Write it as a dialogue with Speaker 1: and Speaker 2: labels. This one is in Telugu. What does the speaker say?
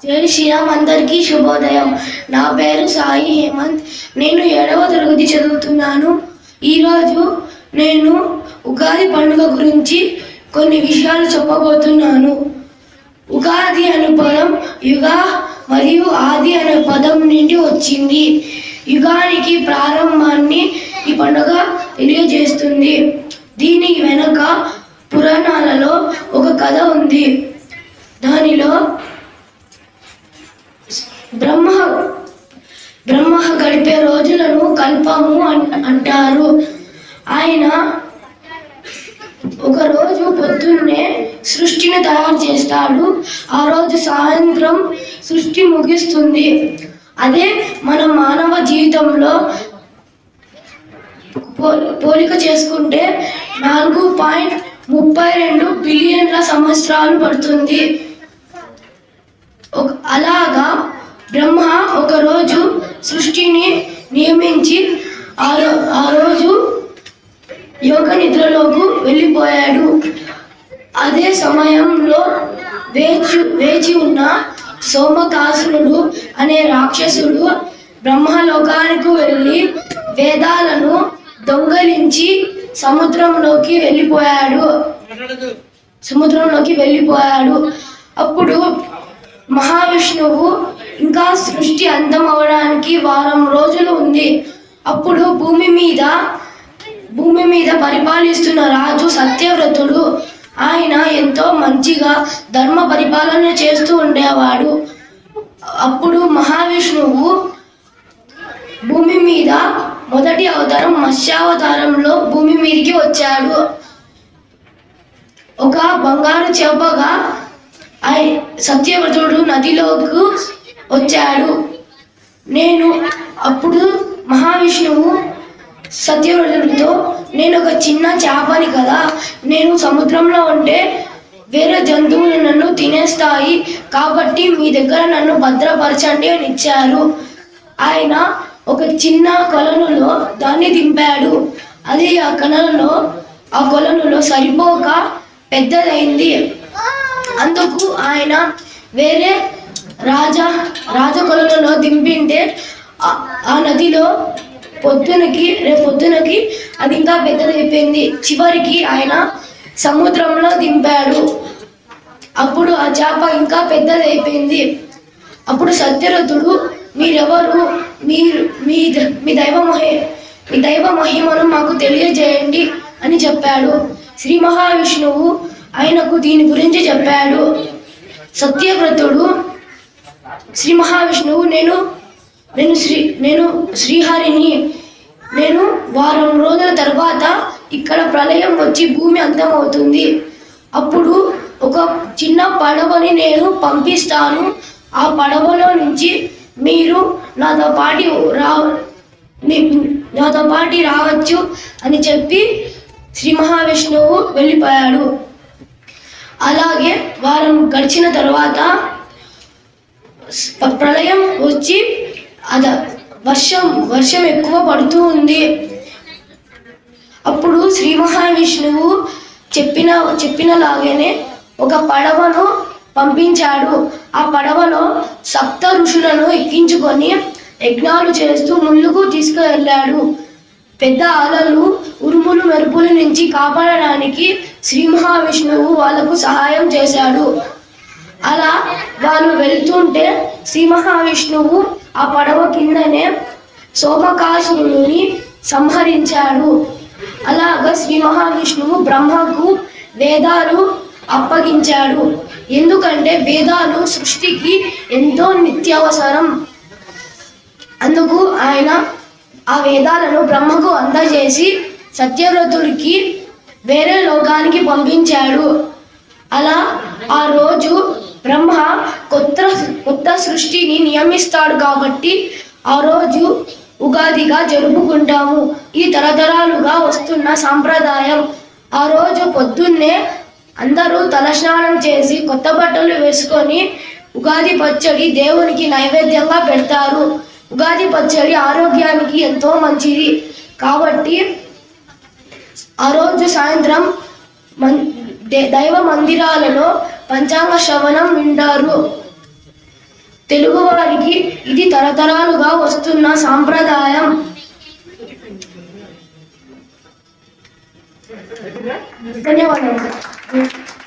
Speaker 1: జై శ్రీరామ్. అందరికీ శుభోదయం. నా పేరు సాయి హేమంత్. నేను 7వ తరగతి చదువుతున్నాను. ఈరోజు నేను ఉగాది పండుగ గురించి కొన్ని విషయాలు చెప్పబోతున్నాను. ఉగాది అనే పదం యుగ మరియు ఆది అనే పదం నుండి వచ్చింది. యుగానికి ప్రారంభాన్ని ఈ పండుగ తెలియజేస్తుంది. దీని వెనుక పురాణాలలో ఒక కథ ఉంది. దానిలో బ్రహ్మ గడిపే రోజులను కల్పము అంటారు. ఆయన ఒకరోజు పొద్దున్నే సృష్టిని తయారు చేస్తాడు. ఆ రోజు సాయంత్రం సృష్టి ముగిస్తుంది. అదే మన మానవ జీవితంలో పోలిక చేసుకుంటే 4.32 బిలియన్ల సంవత్సరాలు పడుతుంది. అలాగా బ్రహ్మ ఒకరోజు సృష్టిని నియమించి ఆ రోజు యోగ నిద్రలోకి వెళ్ళిపోయాడు. అదే సమయంలో వేచి ఉన్న సోమకాసురుడు అనే రాక్షసుడు బ్రహ్మలోకానికి వెళ్ళి వేదాలను దొంగలించి సముద్రంలోకి వెళ్ళిపోయాడు. అప్పుడు మహావిష్ణువు ఇంకా సృష్టి అంతం అవడానికి వారం రోజులు ఉంది. అప్పుడు భూమి మీద పరిపాలిస్తున్న రాజు సత్యవ్రతుడు. ఆయన ఎంతో మంచిగా ధర్మ పరిపాలన చేస్తూ ఉండేవాడు. అప్పుడు మహావిష్ణువు భూమి మీద మొదటి అవతారం మత్స్యావతారంలో భూమి మీదకి వచ్చాడు. ఒక బంగారు చేపగా సత్యవ్రతుడు నదిలోకి వచ్చాడు. అప్పుడు మహావిష్ణువు సత్యవ్రతుడితో, నేను ఒక చిన్న చేపని కదా, నేను సముద్రంలో ఉంటే వేరే జంతువులు నన్ను తినేస్తాయి, కాబట్టి మీ దగ్గర నన్ను భద్రపరచండి అని ఇచ్చారు. ఆయన ఒక చిన్న కొలనులో దాన్ని దింపాడు. అది ఆ కొలనులో సరిపోక పెద్దదైంది. అందుకు ఆయన వేరే రాజకొలలో దింపింటే ఆ నదిలో పొద్దునకి అది ఇంకా పెద్దదైపోయింది. చివరికి ఆయన సముద్రంలో దింపాడు. అప్పుడు ఆ చేప ఇంకా పెద్దదైపోయింది. అప్పుడు సత్యరథుడు, మీరెవరు, మీ దైవ మహిమను మాకు తెలియజేయండి అని చెప్పాడు. శ్రీ మహావిష్ణువు ఆయనకు దీని గురించి చెప్పాడు. సత్యవ్రతుడు శ్రీ మహావిష్ణువు, నేను శ్రీహరిని, నేను వారం రోజుల తర్వాత ఇక్కడ ప్రళయం వచ్చి భూమి అంతమవుతుంది. అప్పుడు ఒక చిన్న పడవని నేను పంపిస్తాను. ఆ పడవలో నుంచి మీరు నాతో పాటి రావచ్చు అని చెప్పి శ్రీ మహావిష్ణువు వెళ్ళిపోయాడు. అలాగే వారం గడిచిన తర్వాత ప్రళయం వచ్చి వర్షం ఎక్కువ పడుతూ ఉంది. అప్పుడు శ్రీ మహావిష్ణువు చెప్పినలాగానే ఒక పడవను పంపించాడు. ఆ పడవలో సప్త ఋషులను ఎక్కించుకొని యజ్ఞాలు చేస్తూ ముందుకు తీసుకువెళ్ళాడు. పెద్ద అలలు, ఉరుములు, మెరుపుల నుంచి కాపాడడానికి శ్రీ మహావిష్ణువు వాళ్ళకు సహాయం చేశాడు. అలా వాళ్ళు వెళ్తుంటే శ్రీ మహావిష్ణువు ఆ పడవ కిందనే సోమకాసురుని సంహరించాడు. అలాగా శ్రీ మహావిష్ణువు బ్రహ్మకు వేదాలు అప్పగించాడు. ఎందుకంటే వేదాలు సృష్టికి ఎంతో నిత్యావసరం. అందుకు ఆయన ఆ వేదాలను బ్రహ్మకు అందజేసి సత్యవ్రతుడికి వేరే లోకానికి పంపించాడు. అలా ఆ రోజు బ్రహ్మ కొత్త సృష్టిని నియమిస్తాడు కాబట్టి ఆ రోజు ఉగాదిగా జరుపుకుంటాము. ఈ తరతరాలుగా వస్తున్న సాంప్రదాయం. ఆ రోజు పొద్దున్నే అందరూ తలస్నానం చేసి కొత్త బట్టలు వేసుకొని ఉగాది పచ్చడి దేవునికి నైవేద్యంగా పెడతారు. ఉగాది పచ్చడి ఆరోగ్యానికి ఎంతో మంచిది కాబట్టి ఆ రోజు సాయంత్రం దైవ మందిరాలలో పంచాంగ శ్రవణం వింటారు. తెలుగువారికి ఇది తరతరాలుగా వస్తున్న సాంప్రదాయం. ధన్యవాదాలు.